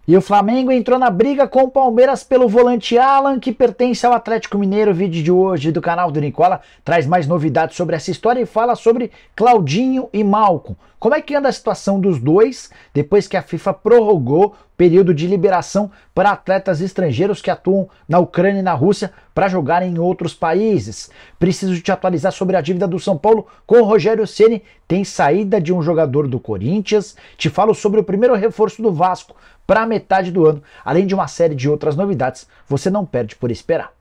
E o Flamengo entrou na briga com o Palmeiras pelo volante Alan, que pertence ao Atlético Mineiro. O vídeo de hoje do canal do Nicola traz mais novidades sobre essa história e fala sobre Claudinho e Malcom. Como é que anda a situação dos dois depois que a FIFA prorrogou o período de liberação para atletas estrangeiros que atuam na Ucrânia e na Rússia para jogarem em outros países? Preciso te atualizar sobre a dívida do São Paulo com o Rogério Ceni. Tem saída de um jogador do Corinthians. Te falo sobre o primeiro reforço do Vasco para a metade do ano, além de uma série de outras novidades. Você não perde por esperar.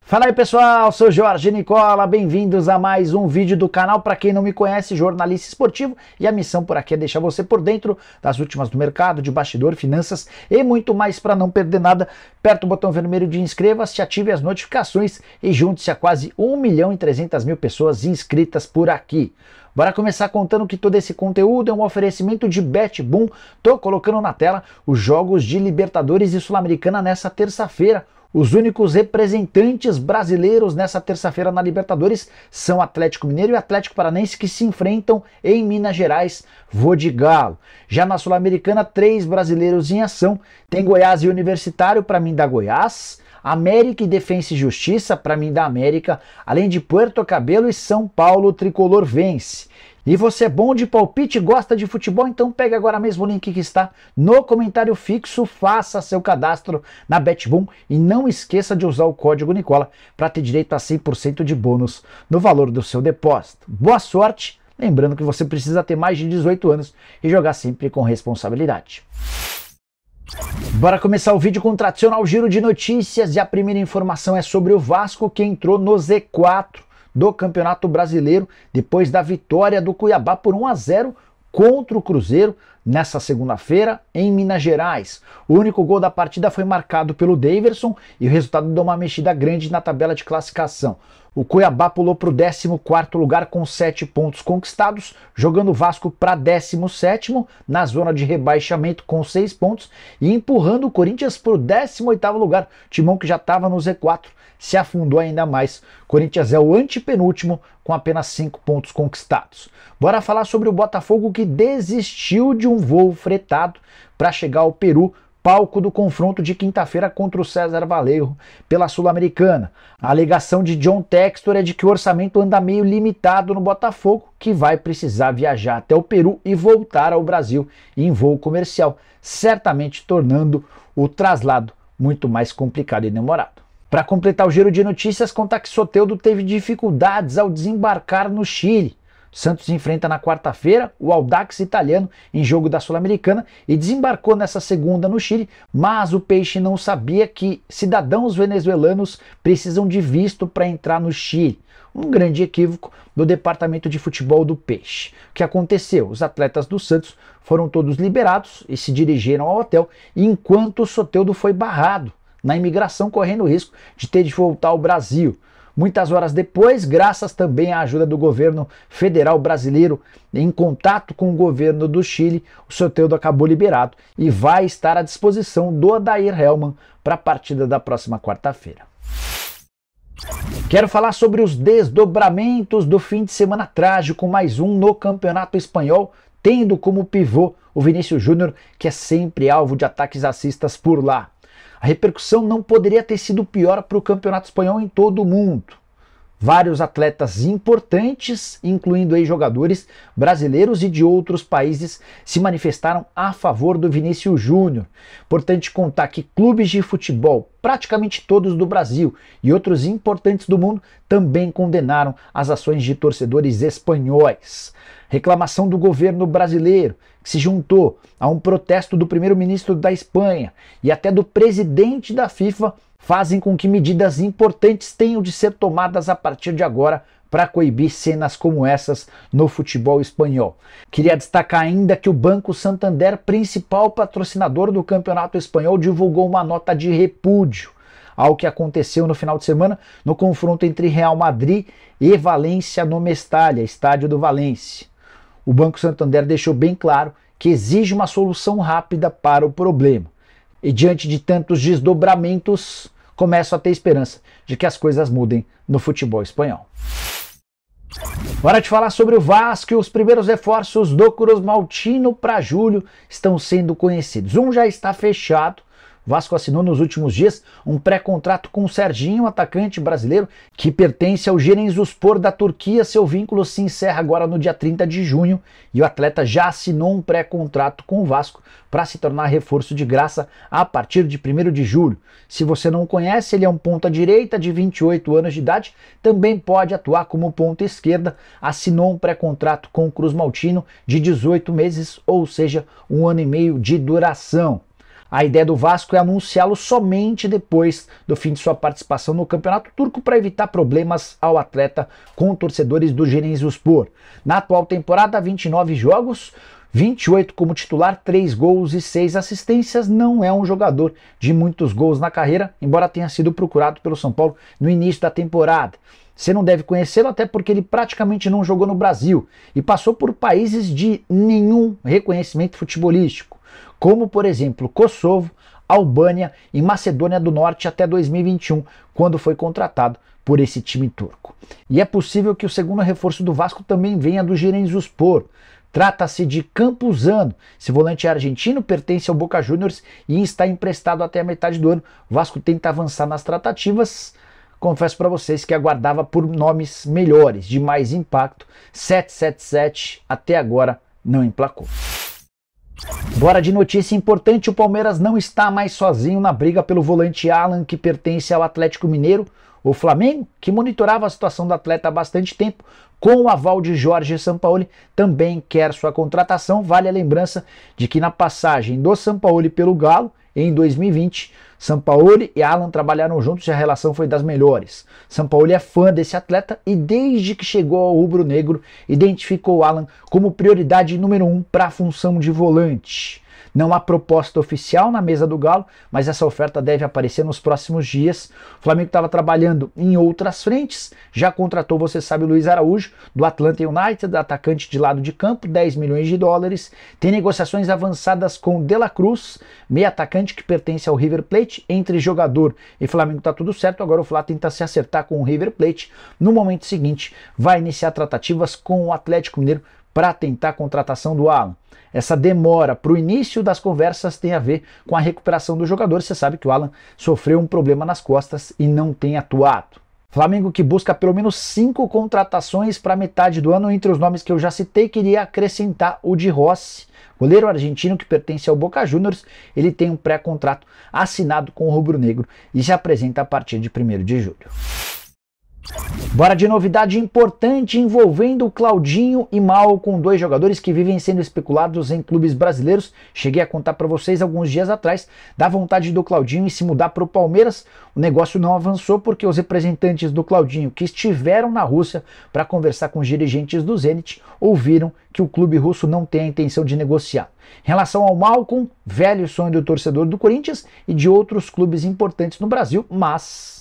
Fala aí pessoal, sou Jorge Nicola, bem-vindos a mais um vídeo do canal. Para quem não me conhece, jornalista esportivo, e a missão por aqui é deixar você por dentro das últimas do mercado, de bastidor, finanças e muito mais. Para não perder nada, aperta o botão vermelho de inscreva-se, ative as notificações e junte-se a quase 1.300.000 pessoas inscritas por aqui. Bora começar contando que todo esse conteúdo é um oferecimento de BetBoom. Tô colocando na tela os jogos de Libertadores e Sul-Americana nessa terça-feira. Os únicos representantes brasileiros nessa terça-feira na Libertadores são Atlético Mineiro e Atlético Paranaense, que se enfrentam em Minas Gerais. Vou de Galo. Já na Sul-Americana, 3 brasileiros em ação. Tem Goiás e Universitário, para mim dá Goiás. América e Defensa e Justiça, para mim da América. Além de Puerto Cabelo e São Paulo, o tricolor vence. E você é bom de palpite, gosta de futebol? Então pega agora mesmo o link que está no comentário fixo, faça seu cadastro na BetBoom e não esqueça de usar o código Nicola para ter direito a 100% de bônus no valor do seu depósito. Boa sorte, lembrando que você precisa ter mais de 18 anos e jogar sempre com responsabilidade. Bora começar o vídeo com o tradicional giro de notícias, e a primeira informação é sobre o Vasco, que entrou no Z4 do Campeonato Brasileiro depois da vitória do Cuiabá por 1-0 contra o Cruzeiro nessa segunda-feira em Minas Gerais. O único gol da partida foi marcado pelo Daverson e o resultado deu uma mexida grande na tabela de classificação. O Cuiabá pulou para o 14º lugar com 7 pontos conquistados, jogando o Vasco para 17º na zona de rebaixamento com 6 pontos e empurrando o Corinthians para o 18º lugar. O Timão, que já estava no Z4, se afundou ainda mais. Corinthians é o antepenúltimo com apenas 5 pontos conquistados. Bora falar sobre o Botafogo, que desistiu de um voo fretado para chegar ao Peru, palco do confronto de quinta-feira contra o César Vallejo pela Sul-Americana. A alegação de John Textor é de que o orçamento anda meio limitado no Botafogo, que vai precisar viajar até o Peru e voltar ao Brasil em voo comercial, certamente tornando o traslado muito mais complicado e demorado. Para completar o giro de notícias, contar que Soteldo teve dificuldades ao desembarcar no Chile. Santos enfrenta na quarta-feira o Audax italiano em jogo da Sul-Americana e desembarcou nessa segunda no Chile, mas o Peixe não sabia que cidadãos venezuelanos precisam de visto para entrar no Chile. Um grande equívoco do departamento de futebol do Peixe. O que aconteceu? Os atletas do Santos foram todos liberados e se dirigiram ao hotel, enquanto o Soteldo foi barrado na imigração, correndo o risco de ter de voltar ao Brasil. Muitas horas depois, graças também à ajuda do governo federal brasileiro em contato com o governo do Chile, o Soteldo acabou liberado e vai estar à disposição do Odair Hellmann para a partida da próxima quarta-feira. Quero falar sobre os desdobramentos do fim de semana trágico, mais um no Campeonato Espanhol, tendo como pivô o Vinícius Júnior, que é sempre alvo de ataques racistas por lá. A repercussão não poderia ter sido pior para o Campeonato Espanhol em todo o mundo. Vários atletas importantes, incluindo aí jogadores brasileiros e de outros países, se manifestaram a favor do Vinícius Júnior. Importante contar que clubes de futebol, praticamente todos do Brasil e outros importantes do mundo, também condenaram as ações de torcedores espanhóis. Reclamação do governo brasileiro, que se juntou a um protesto do primeiro-ministro da Espanha e até do presidente da FIFA, fazem com que medidas importantes tenham de ser tomadas a partir de agora para coibir cenas como essas no futebol espanhol. Queria destacar ainda que o Banco Santander, principal patrocinador do Campeonato Espanhol, divulgou uma nota de repúdio ao que aconteceu no final de semana no confronto entre Real Madrid e Valência no Mestalla, estádio do Valência. O Banco Santander deixou bem claro que exige uma solução rápida para o problema. E diante de tantos desdobramentos, começo a ter esperança de que as coisas mudem no futebol espanhol. Hora de falar sobre o Vasco. Os primeiros reforços do Cruzmaltino para julho estão sendo conhecidos. Um já está fechado. O Vasco assinou nos últimos dias um pré-contrato com o Serginho, atacante brasileiro que pertence ao Giresunspor da Turquia. Seu vínculo se encerra agora no dia 30 de junho e o atleta já assinou um pré-contrato com o Vasco para se tornar reforço de graça a partir de 1º de julho. Se você não o conhece, ele é um ponta-direita de 28 anos de idade, também pode atuar como ponta-esquerda, assinou um pré-contrato com o Cruzmaltino de 18 meses, ou seja, 1 ano e meio de duração. A ideia do Vasco é anunciá-lo somente depois do fim de sua participação no Campeonato Turco para evitar problemas ao atleta com torcedores do Giresunspor. Na atual temporada, 29 jogos, 28 como titular, 3 gols e 6 assistências. Não é um jogador de muitos gols na carreira, embora tenha sido procurado pelo São Paulo no início da temporada. Você não deve conhecê-lo até porque ele praticamente não jogou no Brasil e passou por países de nenhum reconhecimento futebolístico, como por exemplo Kosovo, Albânia e Macedônia do Norte até 2021, quando foi contratado por esse time turco. E é possível que o segundo reforço do Vasco também venha do Giresunspor. Trata-se de Campuzano. Esse volante argentino pertence ao Boca Juniors e está emprestado até a metade do ano. O Vasco tenta avançar nas tratativas. Confesso para vocês que aguardava por nomes melhores, de mais impacto. 777 até agora não emplacou. Bora de notícia importante: o Palmeiras não está mais sozinho na briga pelo volante Alan, que pertence ao Atlético Mineiro. O Flamengo, que monitorava a situação do atleta há bastante tempo, com o aval de Jorge Sampaoli, também quer sua contratação. Vale a lembrança de que na passagem do Sampaoli pelo Galo, em 2020, Sampaoli e Alan trabalharam juntos e a relação foi das melhores. Sampaoli é fã desse atleta e desde que chegou ao rubro-negro identificou Alan como prioridade número 1 para a função de volante. Não há proposta oficial na mesa do Galo, mas essa oferta deve aparecer nos próximos dias. O Flamengo estava trabalhando em outras frentes, já contratou, você sabe, o Luiz Araújo, do Atlanta United, atacante de lado de campo, 10 milhões de dólares. Tem negociações avançadas com De La Cruz, meio atacante que pertence ao River Plate. Entre jogador e Flamengo está tudo certo, agora o Flá tenta se acertar com o River Plate. No momento seguinte, vai iniciar tratativas com o Atlético Mineiro para tentar a contratação do Alan. Essa demora para o início das conversas tem a ver com a recuperação do jogador. Você sabe que o Alan sofreu um problema nas costas e não tem atuado. Flamengo, que busca pelo menos 5 contratações para metade do ano. Entre os nomes que eu já citei, queria acrescentar o de Rossi, goleiro argentino que pertence ao Boca Juniors. Ele tem um pré-contrato assinado com o rubro-negro e se apresenta a partir de 1º de julho. Bora de novidade importante envolvendo o Claudinho e Malcom, 2 jogadores que vivem sendo especulados em clubes brasileiros. Cheguei a contar para vocês alguns dias atrás da vontade do Claudinho em se mudar para o Palmeiras. O negócio não avançou porque os representantes do Claudinho, que estiveram na Rússia para conversar com os dirigentes do Zenit, ouviram que o clube russo não tem a intenção de negociar. Em relação ao Malcom, velho sonho do torcedor do Corinthians e de outros clubes importantes no Brasil, mas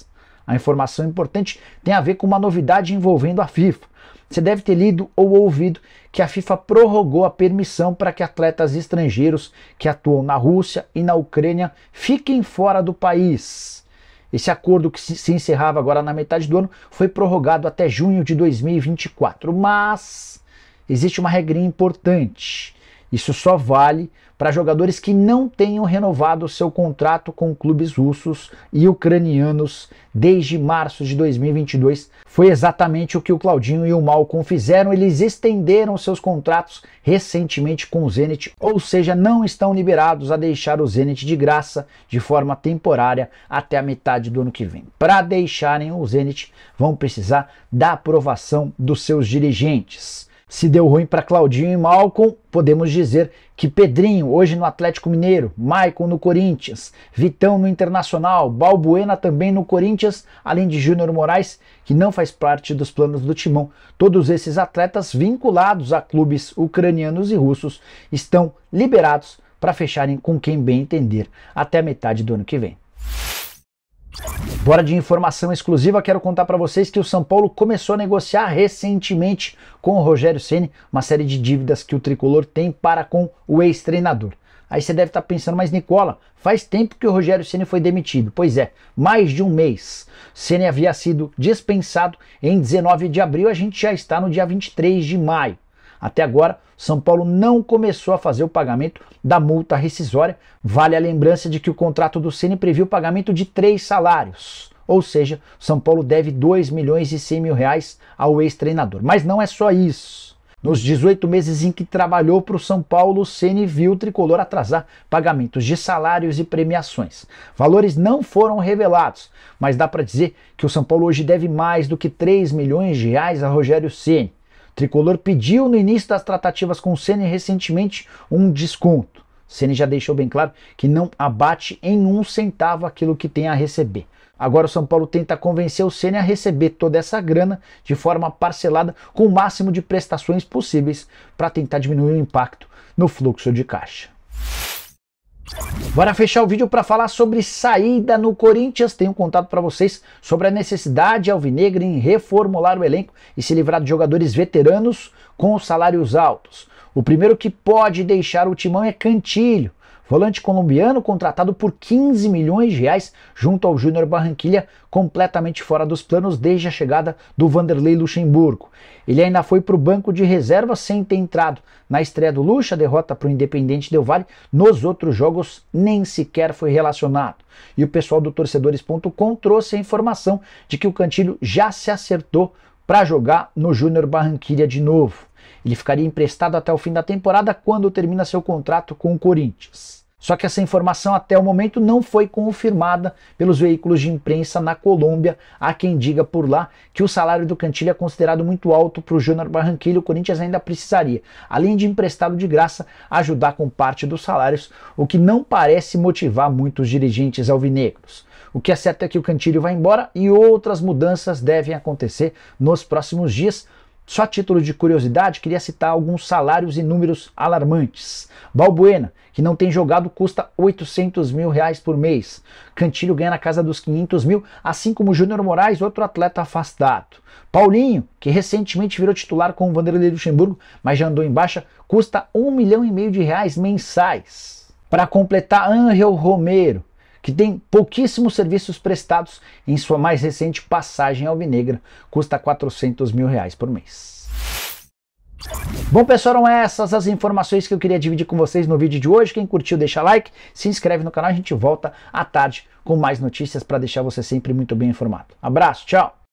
a informação importante tem a ver com uma novidade envolvendo a FIFA. Você deve ter lido ou ouvido que a FIFA prorrogou a permissão para que atletas estrangeiros que atuam na Rússia e na Ucrânia fiquem fora do país. Esse acordo, que se encerrava agora na metade do ano, foi prorrogado até junho de 2024. Mas existe uma regrinha importante. Isso só vale para jogadores que não tenham renovado seu contrato com clubes russos e ucranianos desde março de 2022. Foi exatamente o que o Claudinho e o Malcom fizeram. Eles estenderam seus contratos recentemente com o Zenit, ou seja, não estão liberados a deixar o Zenit de graça de forma temporária até a metade do ano que vem. Para deixarem o Zenit, vão precisar da aprovação dos seus dirigentes. Se deu ruim para Claudinho e Malcom, podemos dizer que Pedrinho, hoje no Atlético Mineiro, Maicon no Corinthians, Vitão no Internacional, Balbuena também no Corinthians, além de Júnior Moraes, que não faz parte dos planos do Timão. Todos esses atletas vinculados a clubes ucranianos e russos estão liberados para fecharem com quem bem entender até a metade do ano que vem. Bora de informação exclusiva, quero contar para vocês que o São Paulo começou a negociar recentemente com o Rogério Ceni uma série de dívidas que o tricolor tem para com o ex-treinador. Aí você deve estar pensando, mas Nicola, faz tempo que o Rogério Ceni foi demitido. Pois é, mais de um mês. Ceni havia sido dispensado em 19 de abril, a gente já está no dia 23 de maio. Até agora, São Paulo não começou a fazer o pagamento da multa rescisória. Vale a lembrança de que o contrato do Ceni previa o pagamento de 3 salários. Ou seja, São Paulo deve 2 milhões e 100 mil reais ao ex-treinador. Mas não é só isso. Nos 18 meses em que trabalhou para o São Paulo, o Ceni viu o tricolor atrasar pagamentos de salários e premiações. Valores não foram revelados, mas dá para dizer que o São Paulo hoje deve mais do que 3 milhões de reais a Rogério Ceni. O tricolor pediu no início das tratativas com o Ceni recentemente um desconto. Ceni já deixou bem claro que não abate em um centavo aquilo que tem a receber. Agora o São Paulo tenta convencer o Ceni a receber toda essa grana de forma parcelada com o máximo de prestações possíveis para tentar diminuir o impacto no fluxo de caixa. Bora fechar o vídeo para falar sobre saída no Corinthians. Tenho contado para vocês sobre a necessidade alvinegra em reformular o elenco e se livrar de jogadores veteranos com salários altos. O primeiro que pode deixar o timão é Cantillo, volante colombiano contratado por 15 milhões de reais junto ao Júnior Barranquilla, completamente fora dos planos desde a chegada do Vanderlei Luxemburgo. Ele ainda foi para o banco de reserva sem ter entrado na estreia do Lucha, derrota para o Independente Del Valle. Nos outros jogos nem sequer foi relacionado. E o pessoal do torcedores.com trouxe a informação de que o Cantillo já se acertou para jogar no Júnior Barranquilla de novo. Ele ficaria emprestado até o fim da temporada, quando termina seu contrato com o Corinthians. Só que essa informação até o momento não foi confirmada pelos veículos de imprensa na Colômbia. Há quem diga por lá que o salário do Cantillo é considerado muito alto para o Júnior Barranquilla. O Corinthians ainda precisaria, além de emprestá-lo de graça, ajudar com parte dos salários, o que não parece motivar muitos dirigentes alvinegros. O que é certo é que o Cantillo vai embora e outras mudanças devem acontecer nos próximos dias. Só a título de curiosidade, queria citar alguns salários e números alarmantes. Balbuena, que não tem jogado, custa 800 mil reais por mês. Cantillo ganha na casa dos 500 mil, assim como Júnior Moraes, outro atleta afastado. Paulinho, que recentemente virou titular com o Vanderlei Luxemburgo, mas já andou em baixa, custa 1,5 milhão de reais mensais. Para completar, Ángel Romero, que tem pouquíssimos serviços prestados em sua mais recente passagem alvinegra, custa 400 mil reais por mês. Bom, pessoal, eram essas as informações que eu queria dividir com vocês no vídeo de hoje. Quem curtiu, deixa like, se inscreve no canal, a gente volta à tarde com mais notícias para deixar você sempre muito bem informado. Abraço, tchau!